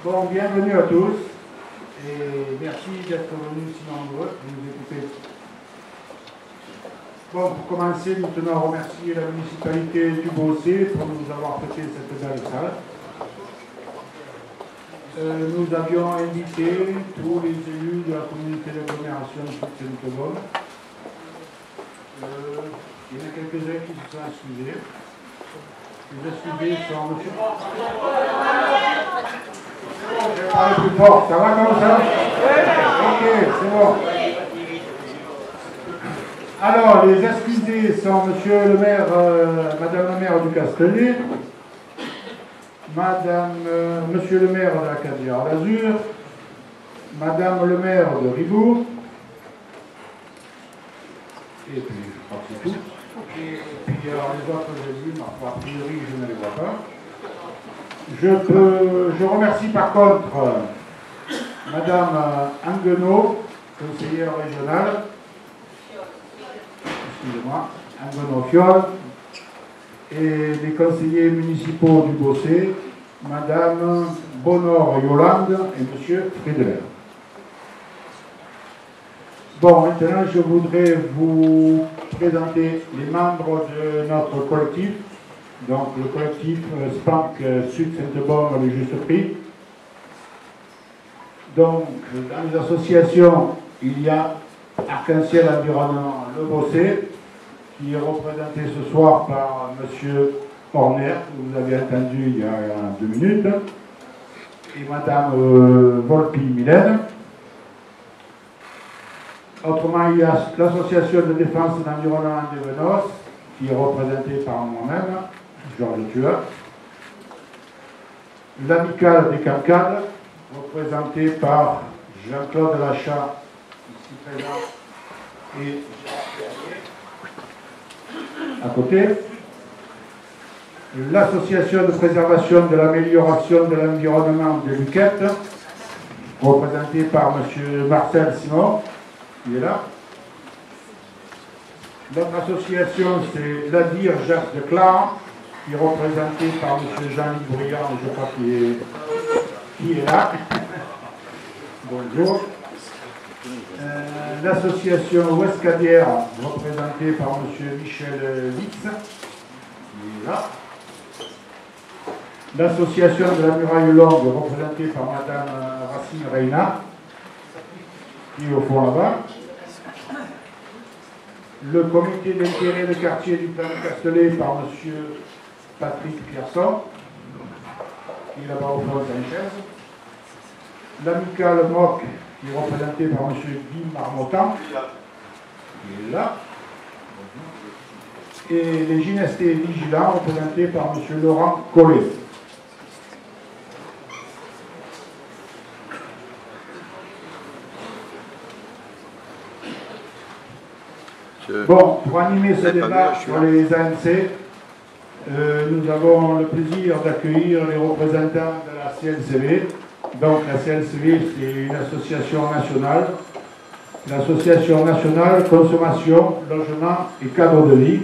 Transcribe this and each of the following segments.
Bon, bienvenue à tous et merci d'être venus si nombreux et nous écouter. Bon, pour commencer, nous tenons à remercier la municipalité du Beaussais pour nous avoir prêté cette belle salle. Nous avions invité tous les élus de la communauté d'agglomération de Sainte-Bonne. Il y en a quelques-uns qui se sont excusés. Les excusés sont monsieur. Je vais parler plus fort. Ça va comme ça? Ok, c'est bon. Alors, les excusés sont monsieur le maire, madame la maire du Castellet, monsieur le maire de la Cadière-l'Azur, madame le maire de Ribourg, et puis je crois que c'est tout. Et puis alors les autres élus, a priori je ne les vois pas. Je remercie par contre madame Anguenot, conseillère régionale, excusez-moi, Anguenot-Fiol, et les conseillers municipaux du Beaussais, madame Bonheur-Yolande et monsieur Friedler. Bon, maintenant je voudrais vous présenter les membres de notre collectif, donc le collectif SPANC Sud-Sainte-Bonne le Juste Prix. Donc, dans les associations, il y a Arc-en-Ciel Environnement Le Beaussais, qui est représenté ce soir par M. Horner, que vous avez entendu il y a 2 minutes, et Mme Volpi-Mylène. Autrement, il y a l'association de défense de l'environnement de Venos, qui est représentée par moi-même, Georges Thuat. L'amicale des Cancades, représentée par Jean-Claude Lachat, ici présent, et à côté. L'association de préservation de l'amélioration de l'environnement de Luquette, représentée par M. Marcel Simon, qui est là. Notre association, c'est l'ADIR Jacques de Clar, qui est représentée par M. Jean-Luc Briand, je crois qui est là. Bonjour. L'association Ouest-Cadière, représentée par M. Michel Litz, qui est là. L'association de la Muraille Longue, représentée par Mme Racine Reina, qui est au fond là-bas. Le comité d'intérêt de quartier du plan de Castellet par M. Patrick Pierson, qui est là-bas au fond de la chaise. L'amicale MOC, qui est représentée par M. Guy Marmottan, qui est là. Et les gynestés vigilants, représentés par M. Laurent Collet. Bon, pour animer ce débat sur les ANC, nous avons le plaisir d'accueillir les représentants de la CLCV. Donc la CLCV, c'est une association nationale, l'association nationale Consommation, Logement et Cadre de Vie,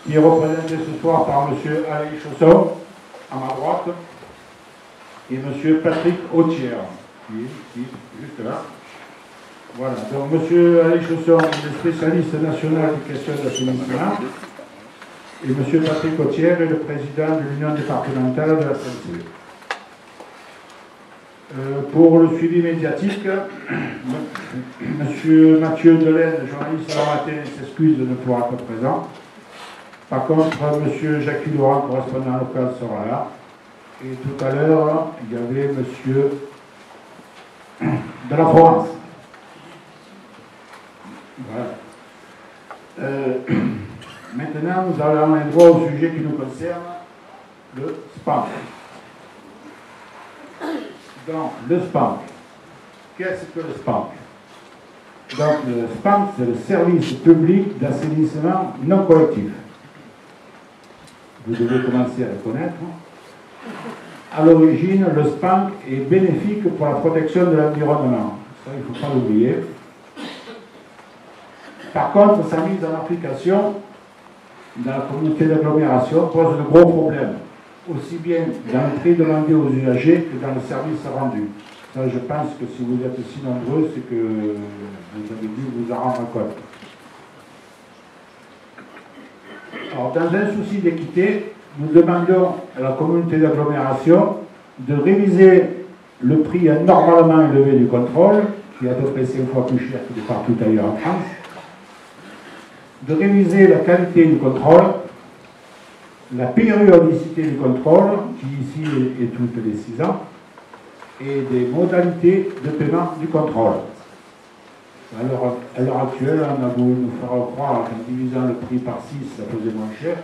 qui est représentée ce soir par M. Alain Chausson, à ma droite, et M. Patrick Autière, qui est juste là. Voilà, donc M. Alain Chausson est le spécialiste national des questions d'assainissement, et M. Patrick Autière est le président de l'Union départementale de la CLCV. Pour le suivi médiatique, M. Mathieu Delaine, journaliste à la matin, s'excuse de ne pouvoir être présent. Par contre, M. Jacques Laurent, correspondant local, sera là. Et tout à l'heure, il y avait M. de la Provence. Voilà. Maintenant, nous allons un droit au sujet qui nous concerne, le SPANC. Donc, le SPANC. Qu'est-ce que le SPANC? Donc, le SPANC, c'est le service public d'assainissement non collectif. Vous devez commencer à le connaître. À l'origine, le SPANC est bénéfique pour la protection de l'environnement. Ça, il ne faut pas l'oublier. Par contre, sa mise en application dans la communauté d'agglomération pose de gros problèmes. aussi bien dans le prix demandé aux usagers que dans le service rendu. Ça, je pense que si vous êtes si nombreux, c'est que vous avez dû vous en rendre compte. Alors, dans un souci d'équité, nous demandons à la communauté d'agglomération de réviser le prix normalement élevé du contrôle, qui est à peu près 5 fois plus cher que partout ailleurs en France, de réviser la qualité du contrôle, la périodicité du contrôle, qui ici est toutes les 6 ans, et des modalités de paiement du contrôle. À l'heure actuelle, on a voulu nous faire croire qu'en divisant le prix par 6, ça faisait moins cher,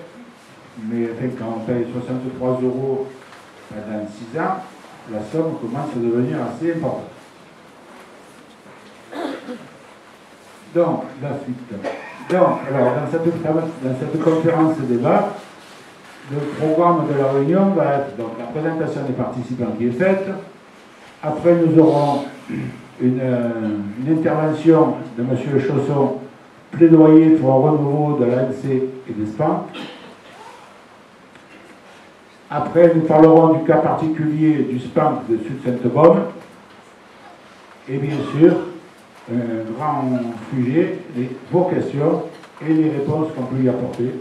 mais quand on paye 63 € pendant 6 ans, la somme commence à devenir assez importante. Donc, la suite. Donc, alors, dans cette conférence de débat, le programme de la réunion va être donc la présentation des participants qui est faite. Après, nous aurons une intervention de M. Chausson, plaidoyer pour un renouveau de l'ANC et des SPAN. Après, nous parlerons du cas particulier du SPAN de Sud-Sainte-Baume. Et bien sûr, un grand sujet, vos questions et les réponses qu'on peut y apporter.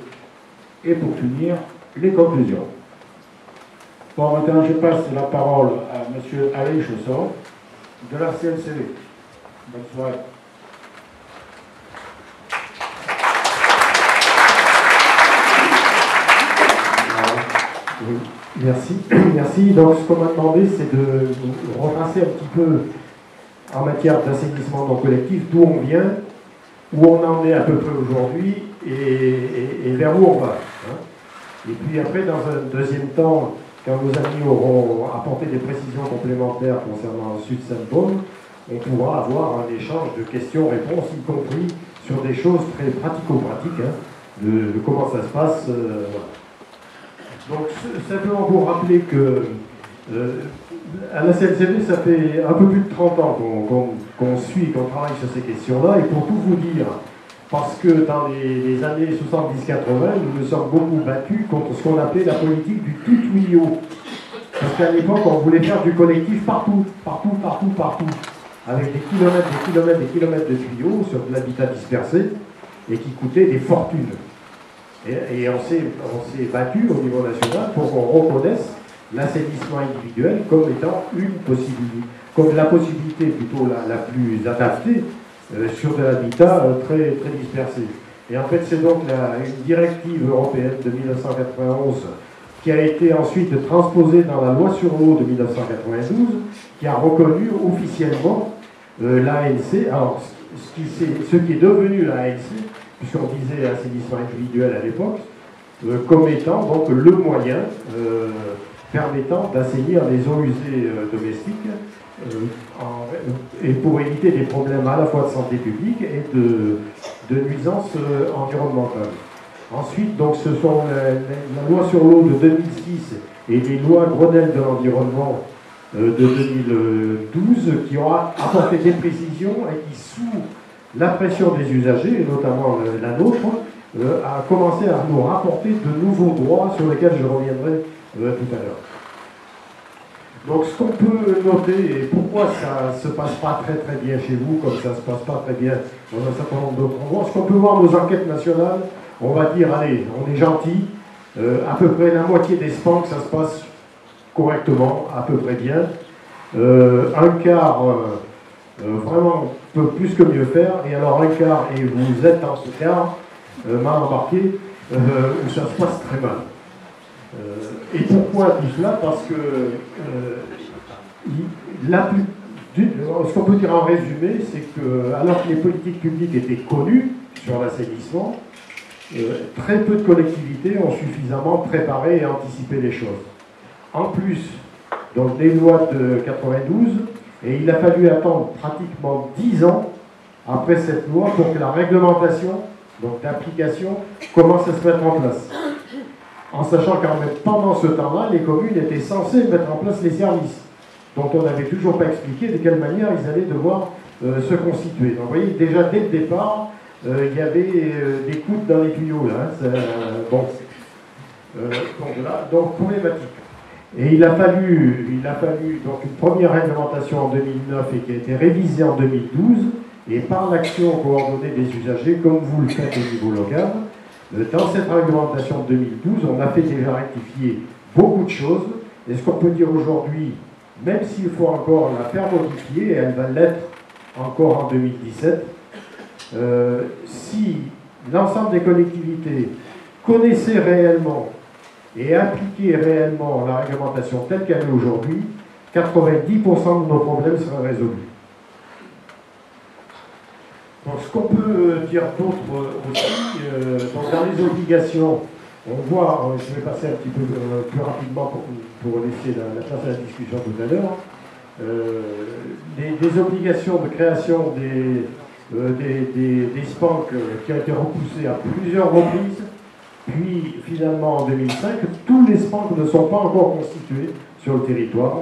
Et pour finir, les conclusions. Bon, maintenant, je passe la parole à M. Alain Chausson, de la CNCV. Bonne soirée. Oui, merci. Merci. Donc, ce qu'on m'a demandé, c'est de retracer un petit peu en matière d'assainissement non collectif, d'où on vient, où on en est à peu près aujourd'hui et vers où on va. Hein. Et puis après, dans un deuxième temps, quand nos amis auront apporté des précisions complémentaires concernant Sud-Sainte-Baume, on pourra avoir un échange de questions-réponses, y compris sur des choses très pratico-pratiques, hein, de comment ça se passe. Voilà. Donc, simplement pour rappeler que à la CNCV, ça fait un peu plus de 30 ans qu'on suit, qu'on travaille sur ces questions-là, et pour tout vous dire, parce que dans les années 70-80, nous nous sommes beaucoup battus contre ce qu'on appelait la politique du tout tuyau. Parce qu'à l'époque, on voulait faire du collectif partout, avec des kilomètres de tuyaux sur de l'habitat dispersé, et qui coûtaient des fortunes. Et on s'est battu au niveau national pour qu'on reconnaisse l'assainissement individuel comme étant une possibilité, comme la possibilité plutôt la plus adaptée sur de l'habitat très, très dispersé. Et en fait, c'est donc une directive européenne de 1991 qui a été ensuite transposée dans la loi sur l'eau de 1992, qui a reconnu officiellement l'ANC, alors ce qui est devenu l'ANC, puisqu'on disait assainissement individuel à l'époque, comme étant donc le moyen permettant d'assainir les eaux usées domestiques et pour éviter des problèmes à la fois de santé publique et de nuisances environnementales. Ensuite, donc, ce sont la loi sur l'eau de 2006 et les lois Grenelle de l'environnement de 2012 qui ont apporté des précisions et qui, sous la pression des usagers, et notamment la nôtre, a commencé à nous rapporter de nouveaux droits sur lesquels je reviendrai tout à l'heure. Donc ce qu'on peut noter, et pourquoi ça ne se passe pas très très bien chez vous, comme ça ne se passe pas très bien dans un certain nombre d'autres endroits, ce qu'on peut voir nos enquêtes nationales, on va dire, allez, on est gentil, à peu près la moitié des SPAN, ça se passe correctement, à peu près bien. Un quart, vraiment, peut plus que mieux faire, et alors un quart, et vous êtes dans ce quart, m'a embarqué, où ça se passe très mal. Et pourquoi tout cela? Parce que ce qu'on peut dire en résumé, c'est que alors que les politiques publiques étaient connues sur l'assainissement, très peu de collectivités ont suffisamment préparé et anticipé les choses. En plus, donc des lois de 92, et il a fallu attendre pratiquement 10 ans après cette loi pour que la réglementation, donc d'application, commence à se mettre en place. En sachant qu'en même pendant ce temps-là, les communes étaient censées mettre en place les services, dont on n'avait toujours pas expliqué de quelle manière ils allaient devoir se constituer. Donc vous voyez, déjà dès le départ, il y avait des coudes dans les tuyaux, là. Bon. Donc problématique. Et il a fallu donc une première réglementation en 2009 et qui a été révisée en 2012, et par l'action coordonnée des usagers, comme vous le faites au niveau local. Dans cette réglementation de 2012, on a fait déjà rectifier beaucoup de choses, et ce qu'on peut dire aujourd'hui, même s'il faut encore la faire modifier, et elle va l'être encore en 2017, si l'ensemble des collectivités connaissaient réellement et appliquaient réellement la réglementation telle qu'elle est aujourd'hui, 90% de nos problèmes seraient résolus. Donc, ce qu'on peut dire d'autre aussi, donc dans les obligations, on voit, je vais passer un petit peu plus rapidement pour laisser la place à la discussion tout à l'heure, des obligations de création des SPANC qui ont été repoussées à plusieurs reprises, puis finalement en 2005, tous les SPANC ne sont pas encore constitués sur le territoire.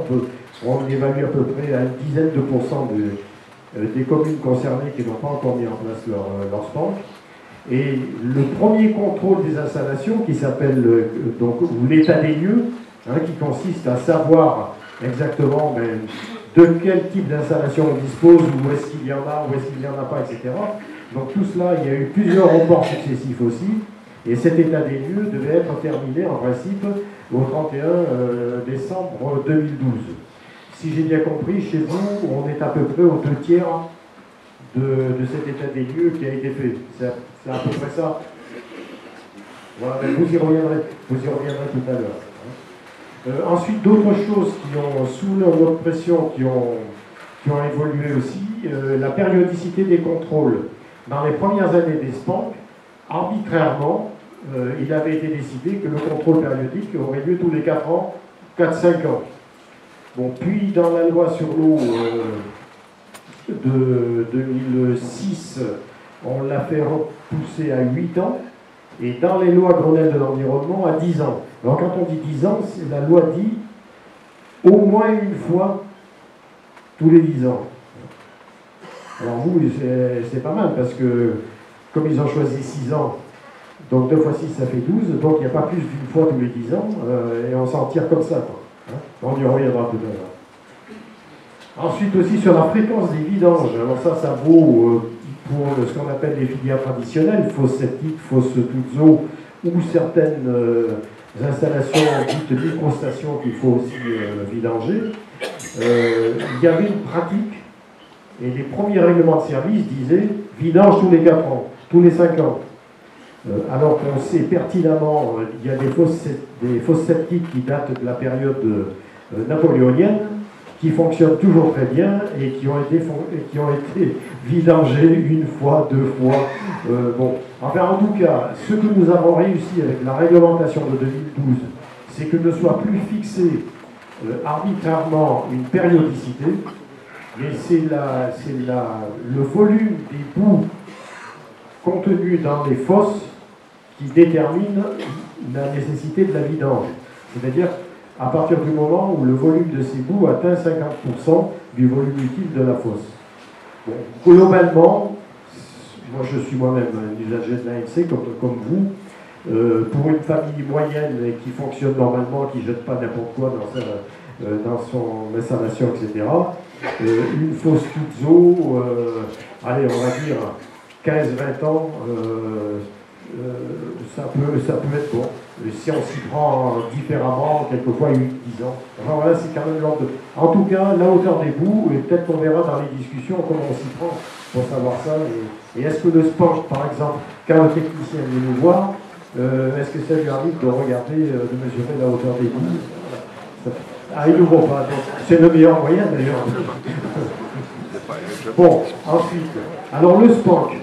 On évalue à peu près à une dizaine de pourcents des communes concernées qui n'ont pas encore mis en place leur SPANC. Et le premier contrôle des installations, qui s'appelle l'état des lieux, qui consiste à savoir exactement de quel type d'installation on dispose, où est-ce qu'il y en a, où est-ce qu'il n'y en a pas, etc. Donc tout cela, il y a eu plusieurs reports successifs aussi, et cet état des lieux devait être terminé en principe au 31 décembre 2012. Si j'ai bien compris, chez vous, on est à peu près aux 2/3 de cet état des lieux qui a été fait. C'est à peu près ça. Voilà, vous y reviendrez tout à l'heure. Ensuite, d'autres choses qui ont, sous notre pression, qui ont évolué aussi, la périodicité des contrôles. Dans les premières années des SPANC, arbitrairement, il avait été décidé que le contrôle périodique aurait lieu tous les 4 ans, 4-5 ans. Bon, puis dans la loi sur l'eau de 2006, on l'a fait repousser à 8 ans, et dans les lois Grenelle de l'environnement, à 10 ans. Alors quand on dit 10 ans, la loi dit au moins une fois tous les 10 ans. Alors vous, c'est pas mal, parce que comme ils ont choisi 6 ans, donc 2 fois 6, ça fait 12, donc il n'y a pas plus d'une fois tous les 10 ans, et on s'en tire comme ça, quoi. On y reviendra tout à l'heure. Ensuite aussi sur la fréquence des vidanges. Alors ça vaut pour ce qu'on appelle les filières traditionnelles, fosses septiques, fosses toutes eaux, ou certaines installations dites microstations qu'il faut aussi vidanger. Il y avait une pratique, et les premiers règlements de service disaient vidange tous les 4 ans, tous les 5 ans. Alors qu'on sait pertinemment, il y a des fosses septiques qui datent de la période napoléonienne, qui fonctionnent toujours très bien et qui ont été vidangées une fois, 2 fois. Bon. Enfin, en tout cas, ce que nous avons réussi avec la réglementation de 2012, c'est que ne soit plus fixé arbitrairement une périodicité, mais c'est le volume des boues contenus dans les fosses qui détermine la nécessité de la vidange. C'est-à-dire à partir du moment où le volume de ces boues atteint 50% du volume utile de la fosse. Bon, globalement, moi je suis moi-même un usager de l'ANC comme vous, pour une famille moyenne qui fonctionne normalement, qui ne jette pas n'importe quoi dans son installation, etc., une fosse toute eau, allez, on va dire 15-20 ans, ça peut être bon. Si on s'y prend différemment, quelquefois 8-10 ans. Enfin voilà, c'est quand même l'ordre de... En tout cas, la hauteur des bouts, et peut-être qu'on verra dans les discussions comment on s'y prend pour savoir ça. Et est-ce que le SPANC, par exemple, quand le technicien vient nous voir, est-ce que ça lui arrive de regarder, de mesurer la hauteur des bouts? Ah, il ne voit pas. C'est le meilleur moyen d'ailleurs. Bon, ensuite, alors le SPANC.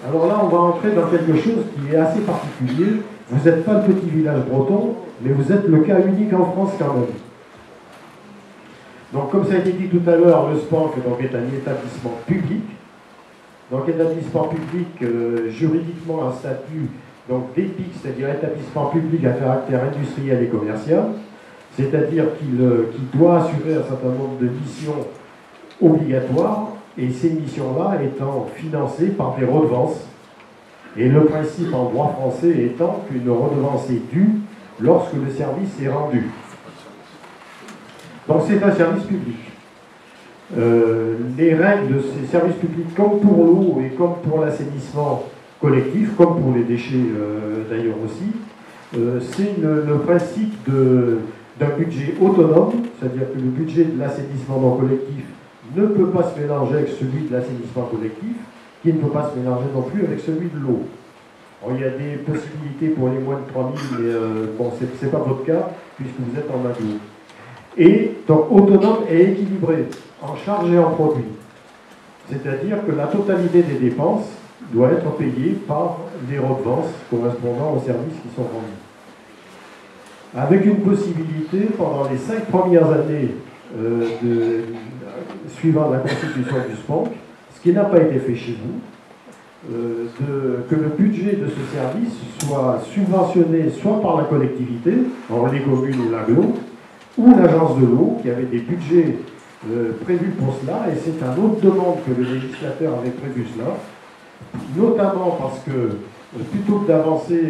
Alors là, on va entrer dans quelque chose qui est assez particulier. Vous n'êtes pas le petit village breton, mais vous êtes le cas unique en France quand même. Donc, comme ça a été dit tout à l'heure, le SPANC est un établissement public. Donc, établissement public, juridiquement, un statut d'EPIC, c'est-à-dire établissement public à caractère industriel et commercial. C'est-à-dire qu'il doit assurer un certain nombre de missions obligatoires, et ces missions-là étant financées par des redevances. Et le principe en droit français étant qu'une redevance est due lorsque le service est rendu. Donc c'est un service public. Les règles de ces services publics, comme pour l'eau et comme pour l'assainissement collectif, comme pour les déchets d'ailleurs aussi, c'est le principe d'un budget autonome, c'est-à-dire que le budget de l'assainissement non collectif ne peut pas se mélanger avec celui de l'assainissement collectif, qui ne peut pas se mélanger non plus avec celui de l'eau. Il y a des possibilités pour les moins de 3000, mais bon, ce n'est pas votre cas, puisque vous êtes en main d'eau. Et donc autonome et équilibré, en charge et en produit. C'est-à-dire que la totalité des dépenses doit être payée par les redevances correspondant aux services qui sont rendus. Avec une possibilité, pendant les 5 premières années suivant la constitution du SPANC, ce qui n'a pas été fait chez vous, que le budget de ce service soit subventionné soit par la collectivité, alors les communes ou l'agglo, ou l'agence de l'eau, qui avait des budgets prévus pour cela, et c'est une autre demande que le législateur avait prévu cela, notamment parce que, plutôt que d'avancer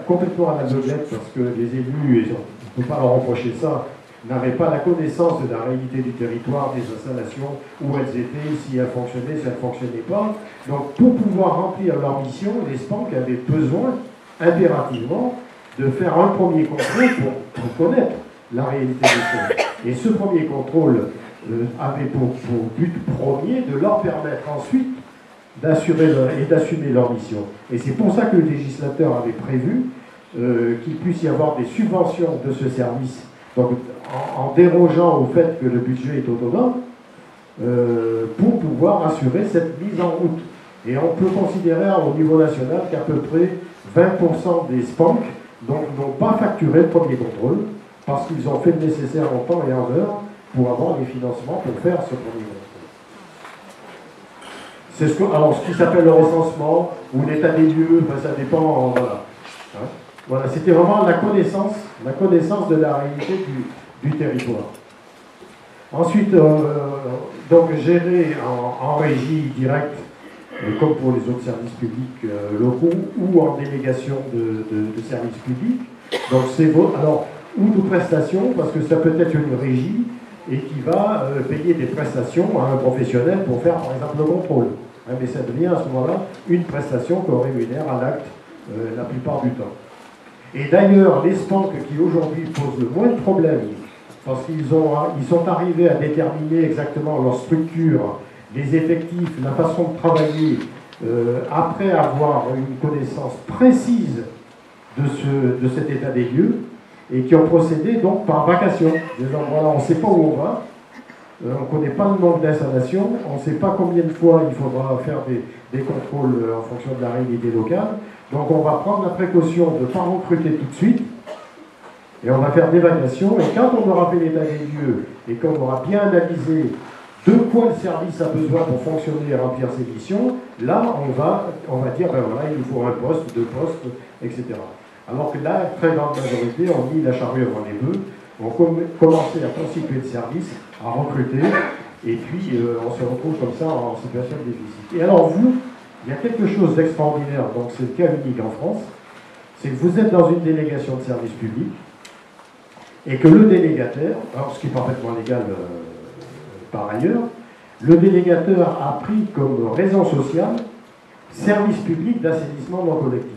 complètement à l'aveuglette, parce que les élus, et on ne peut pas leur reprocher ça, n'avaient pas la connaissance de la réalité du territoire, des installations, où elles étaient, si elles fonctionnaient, si elles ne fonctionnaient pas. Donc, pour pouvoir remplir leur mission, les SPANC avaient besoin, impérativement, de faire un premier contrôle pour connaître la réalité des choses. Et ce premier contrôle avait pour but premier de leur permettre ensuite d'assurer et d'assumer leur mission. Et c'est pour ça que le législateur avait prévu qu'il puisse y avoir des subventions de ce service, donc en dérogeant au fait que le budget est autonome, pour pouvoir assurer cette mise en route. Et on peut considérer au niveau national qu'à peu près 20% des SPANC n'ont pas facturé le premier contrôle, parce qu'ils ont fait le nécessaire en temps et en heure pour avoir les financements pour faire ce premier contrôle. C'est ce qui s'appelle le recensement ou l'état des lieux, enfin, ça dépend, voilà. Hein, voilà, c'était vraiment la connaissance de la réalité du territoire. Ensuite, donc gérer en régie directe, comme pour les autres services publics locaux, ou en délégation de services publics. Donc c'est alors ou de prestations, parce que ça peut être une régie et qui va payer des prestations à un professionnel pour faire par exemple le contrôle. Hein, mais ça devient à ce moment-là une prestation qu'on rémunère à l'acte la plupart du temps. Et d'ailleurs, les SPANC qui aujourd'hui posent le moins de problèmes, parce qu'ils sont arrivés à déterminer exactement leur structure, les effectifs, la façon de travailler, après avoir une connaissance précise de cet état des lieux, et qui ont procédé donc par vacation. Disant, voilà, on ne sait pas où on va, on ne connaît pas le nombre d'installations, on ne sait pas combien de fois il faudra faire des contrôles en fonction de la réalité locale, donc on va prendre la précaution de ne pas recruter tout de suite, et on va faire des vacations, et quand on aura fait l'état des lieux, et qu'on aura bien analysé de quoi le service a besoin pour fonctionner et remplir ses missions, là on va dire, ben voilà, il nous faut un poste, 2 postes, etc. Alors que la très grande majorité ont mis la charrue avant les bœufs, ont commencé à constituer le service, à recruter, et puis on se retrouve comme ça en situation de déficit. Et alors vous, il y a quelque chose d'extraordinaire, donc c'est le cas unique en France, c'est que vous êtes dans une délégation de service public, et que le délégataire, alors ce qui est parfaitement légal par ailleurs, le délégataire a pris comme raison sociale service public d'assainissement non collectif.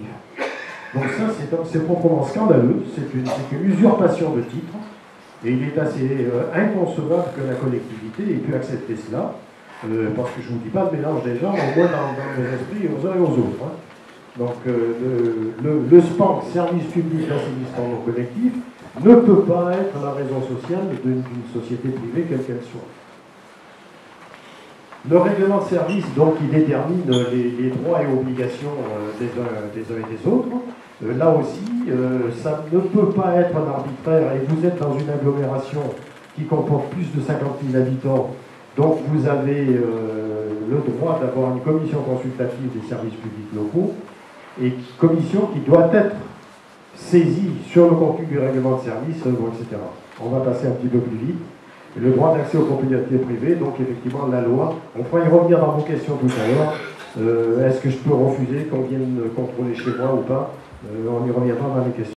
Donc ça, c'est proprement scandaleux, c'est une usurpation de titre, et il est assez inconcevable que la collectivité ait pu accepter cela, parce que je ne vous dis pas de mélange des genres, au moins dans les esprits aux uns et aux autres. Hein. Donc le SPANC, service public d'assainissement non collectif, ne peut pas être la raison sociale d'une société privée, quelle qu'elle soit. Le règlement de service, donc, il détermine les droits et obligations des uns et des autres. Là aussi, ça ne peut pas être un arbitraire, et vous êtes dans une agglomération qui comporte plus de 50 000 habitants, donc vous avez le droit d'avoir une commission consultative des services publics locaux, et commission qui doit être saisie sur le contenu du règlement de service, etc. On va passer un petit peu plus vite. Le droit d'accès aux propriétés privées, donc effectivement la loi, on pourra y revenir dans vos questions tout à l'heure. Est-ce que je peux refuser qu'on vienne contrôler chez moi ou pas? On y reviendra dans les questions.